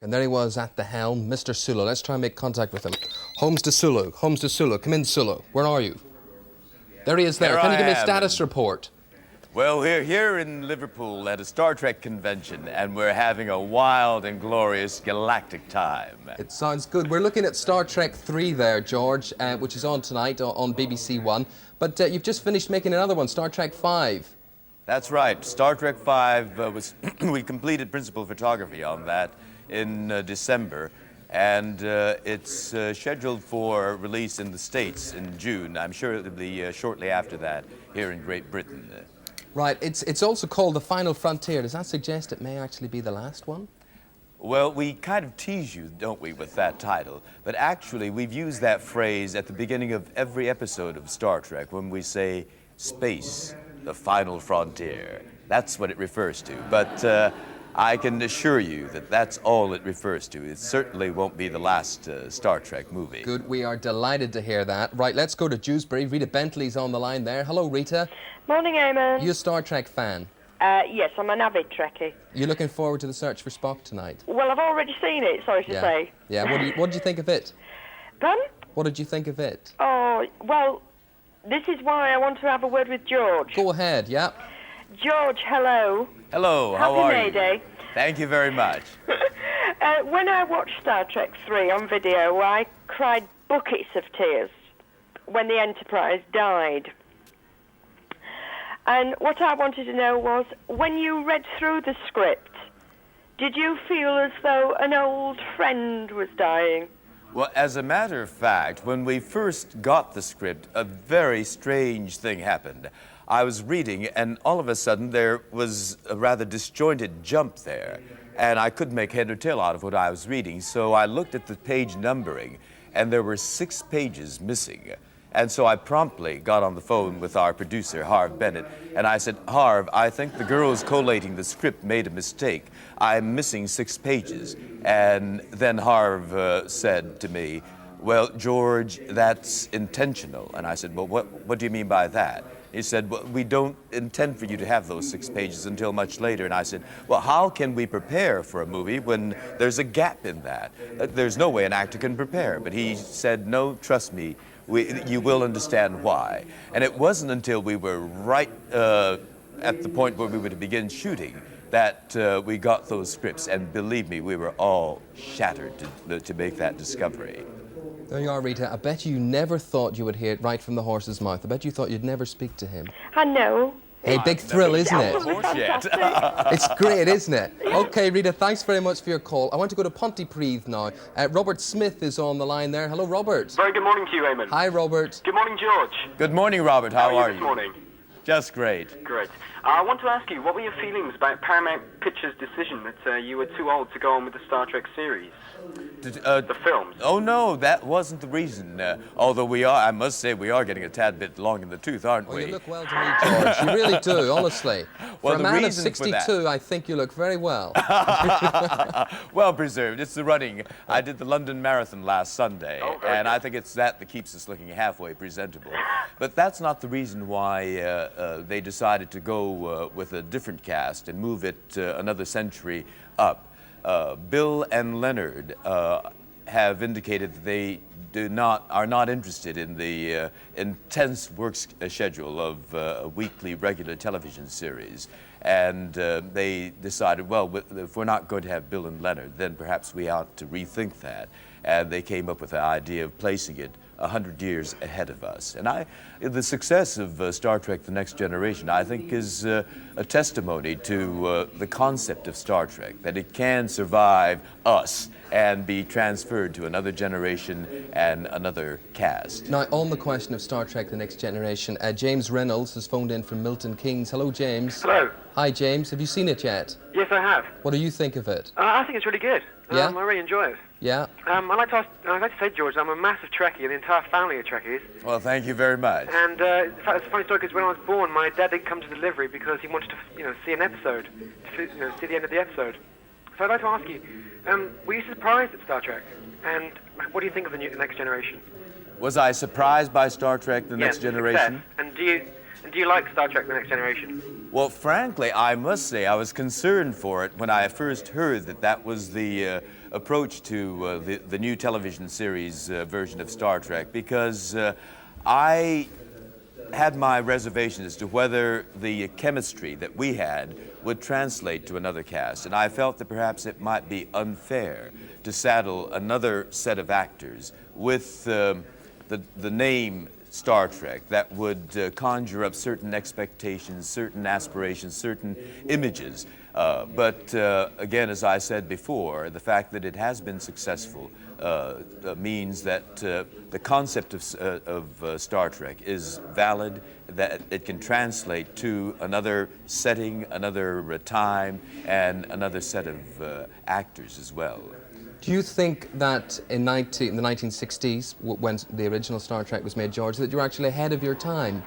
And there he was at the helm, Mr. Sulu. Let's try and make contact with him. Holmes to Sulu. Holmes to Sulu. Come in, Sulu. Where are you? There he is there. Here Can you give me a I am. status report? Well, we're here in Liverpool at a Star Trek convention, and we're having a wild and glorious galactic time. It sounds good. We're looking at Star Trek 3 there, George, which is on tonight on BBC One. But you've just finished making another one, Star Trek 5. That's right. Star Trek 5 was... we completed principal photography on that in December, and it's scheduled for release in the States in June. I'm sure it'll be shortly after that here in Great Britain. Right. It's also called The Final Frontier. Does that suggest it may actually be the last one? Well, we kind of tease you, don't we, with that title? But actually, we've used that phrase at the beginning of every episode of Star Trek when we say space, the final frontier. That's what it refers to. But I can assure you that that's all it refers to. It certainly won't be the last Star Trek movie. Good. We are delighted to hear that. Right, let's go to Dewsbury. Rita Bentley's on the line there. Hello, Rita. Morning, Eamonn. You a Star Trek fan? Yes, I'm an avid Trekkie. You looking forward to the Search for Spock tonight? Well, I've already seen it, sorry to say. Yeah, what did you think of it? Pardon? What did you think of it? Oh, well, this is why I want to have a word with George. Go ahead, yeah. George, hello. Hello, how Happy are May you? Day. Thank you very much. When I watched Star Trek 3 on video, I cried buckets of tears when the Enterprise died. And what I wanted to know was, when you read through the script, did you feel as though an old friend was dying? Well, as a matter of fact, when we first got the script, a very strange thing happened. I was reading, and all of a sudden there was a rather disjointed jump there, and I couldn't make head or tail out of what I was reading, so I looked at the page numbering, and there were 6 pages missing. And so I promptly got on the phone with our producer, Harv Bennett, and I said, Harv, I think the girls collating the script made a mistake. I'm missing 6 pages. And then Harv said to me, well, George, that's intentional. And I said, well, what do you mean by that? He said, well, we don't intend for you to have those 6 pages until much later. And I said, well, how can we prepare for a movie when there's a gap in that? There's no way an actor can prepare. But he said, no, trust me, you will understand why. And it wasn't until we were right at the point where we were to begin shooting that we got those scripts. And believe me, we were all shattered to make that discovery. There you are, Rita. I bet you never thought you would hear it right from the horse's mouth. I bet you thought you'd never speak to him. I know. Hey, big thrill, isn't it? Fantastic. It's great, isn't it? Okay, Rita, thanks very much for your call. I want to go to Pontypridd now. Robert Smith is on the line there. Hello, Robert. Very good morning to you, Eamonn. Hi, Robert. Good morning, George. Good morning, Robert. How are you? This morning? Just great. Great. I want to ask you, what were your feelings about Paramount Pictures' decision that you were too old to go on with the Star Trek series? The films? Oh, no, that wasn't the reason. Although I must say, we are getting a tad bit long in the tooth, aren't Oh, we? you look well to me, George. You really do, honestly. Well, for a the man of reason for that- 62, I think you look very well. Well preserved. It's the running. I did the London Marathon last Sunday, Oh, very and good. I think it's that keeps us looking halfway presentable. But that's not the reason why they decided to go with a different cast and move it another century up. Bill and Leonard have indicated that they are not interested in the intense work schedule of a weekly regular television series. And they decided, well, if we're not going to have Bill and Leonard, then perhaps we ought to rethink that. And they came up with the idea of placing it 100 years ahead of us. And the success of Star Trek The Next Generation, I think, is a testimony to the concept of Star Trek, that it can survive us and be transferred to another generation and another cast. Now, on the question of Star Trek The Next Generation, James Reynolds has phoned in from Milton Keynes. Hello, James. Hello. Hi, James. Have you seen it yet? Yes, I have. What do you think of it? I think it's really good. Yeah? I really enjoy it. Yeah? I'd like to say, George, I'm a massive Trekkie, the entire family of Trekkies. Well, thank you very much. And in fact, it's a funny story because when I was born, my dad didn't come to delivery because he wanted to, see an episode, to see the end of the episode. So I'd like to ask you, were you surprised at Star Trek? And what do you think of the Next Generation? Was I surprised by Star Trek The Next Yes, Generation? success. And do you like Star Trek The Next Generation? Well, frankly, I must say I was concerned for it when I first heard that was the approach to the new television series version of Star Trek, because I had my reservations as to whether the chemistry that we had would translate to another cast, and I felt that perhaps it might be unfair to saddle another set of actors with the name Star Trek that would conjure up certain expectations, certain aspirations, certain images. But again, as I said before, the fact that it has been successful means that the concept of Star Trek is valid, that it can translate to another setting, another time, and another set of actors as well. Do you think that in the 1960s, when the original Star Trek was made, George, that you were actually ahead of your time?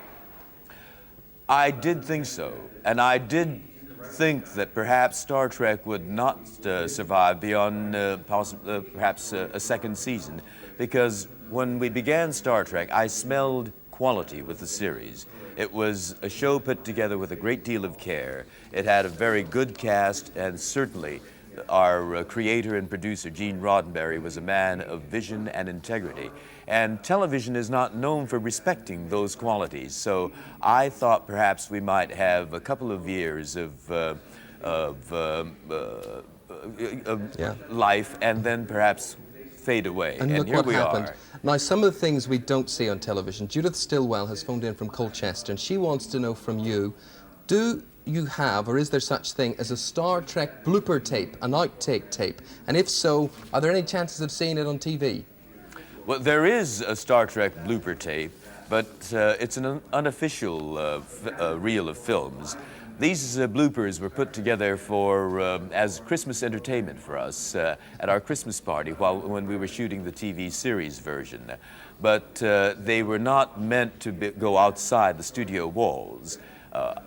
I did think so, and I did think that perhaps Star Trek would not survive beyond perhaps a second season, because when we began Star Trek, I smelled quality with the series. It was a show put together with a great deal of care. It had a very good cast, and certainly our creator and producer, Gene Roddenberry, was a man of vision and integrity. And television is not known for respecting those qualities. So I thought perhaps we might have a couple of years of life and then perhaps fade away. And look here what we happened. are. Now, some of the things we don't see on television. Judith Stilwell has phoned in from Colchester, and she wants to know from you, do you have, or is there such thing as a Star Trek blooper tape, an outtake tape? And if so, are there any chances of seeing it on TV? Well, there is a Star Trek blooper tape, but it's an unofficial reel of films. These bloopers were put together for as Christmas entertainment for us at our Christmas party when we were shooting the TV series version. But they were not meant to go outside the studio walls.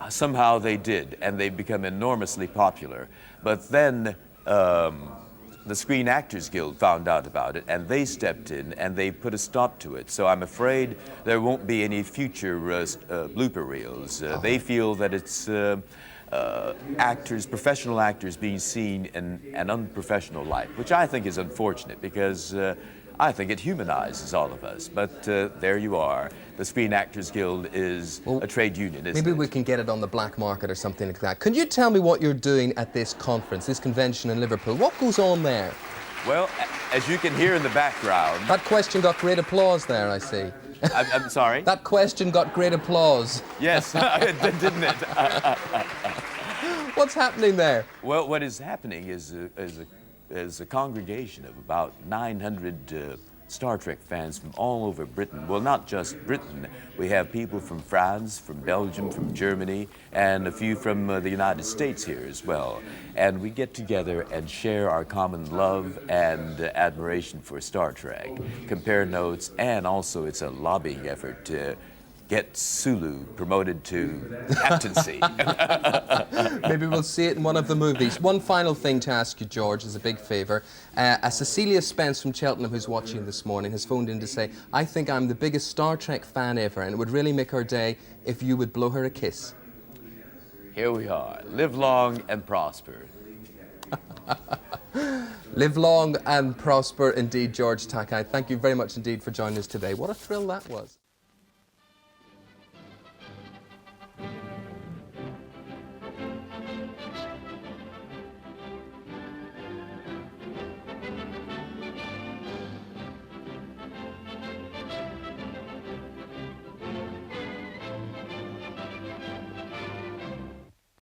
Somehow they did, and they've become enormously popular. But then the Screen Actors Guild found out about it, and they stepped in, and they put a stop to it. So I'm afraid there won't be any future blooper reels. They feel that it's professional actors being seen in an unprofessional light, which I think is unfortunate, because I think it humanizes all of us. But there you are. The Screen Actors Guild is a trade union, isn't Maybe it? we can get it on the black market or something like that. Can you tell me what you're doing at this conference, this convention in Liverpool? What goes on there? Well, as you can hear in the background... That question got great applause there, I see. I'm sorry? That question got great applause. Yes, it did, didn't it? What's happening there? Well, what is happening is a congregation of about 900 Star Trek fans from all over Britain. Well, not just Britain. We have people from France, from Belgium, from Germany, and a few from the United States here as well. And we get together and share our common love and admiration for Star Trek, compare notes, and also it's a lobbying effort to get Sulu promoted to captaincy. Maybe we'll see it in one of the movies. One final thing to ask you, George, as a big favour. Cecilia Spence from Cheltenham, who's watching this morning, has phoned in to say, I think I'm the biggest Star Trek fan ever, and it would really make her day if you would blow her a kiss. Here we are. Live long and prosper. Live long and prosper indeed, George Takei. Thank you very much indeed for joining us today. What a thrill that was.